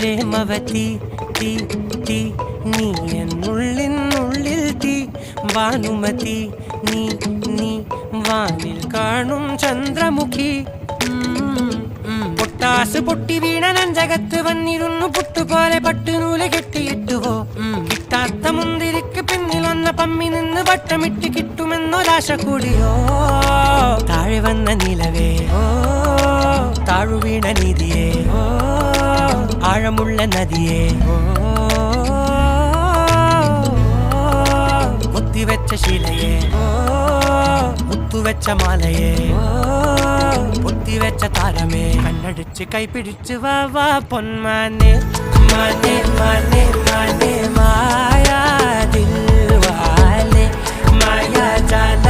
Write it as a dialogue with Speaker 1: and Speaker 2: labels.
Speaker 1: പ്രേമവതി തീ തീ നീ എന്നുള്ളിൽ തീ ഭാനുമതി നീ നീ വാനിൽ കാണും ചന്ദ്രമുഖി പൊട്ടാസ് പൊട്ടി വീണ നഞ്ചകത്ത് വന്നിരുന്നു പുട്ടുപോലെ പട്ടുനൂല് കെട്ടിയിട്ടുവോ കിട്ടാത്ത മുന്തിരിക്ക് പിന്നിൽ വന്ന പമ്മി നിന്ന് വട്ടമിട്ട് കിട്ടുമെന്നൊരാശ കൂടിയോ താഴെ വന്ന നിലവേ താഴു വീണ നിധിയേ ആഴമുള്ള നദിയേ മുത്തിവെച്ച ശിലയേ മുത്തുവെച്ച മാലയേ പൊത്തിവെച്ച താരമേ കണ്ണടിച്ച് കൈപിടിച്ച് വാ വാ പൊന്മാനെ മാനെ മാനെ മാനെ മായാ ദിൽവാലെ മായാ ജാല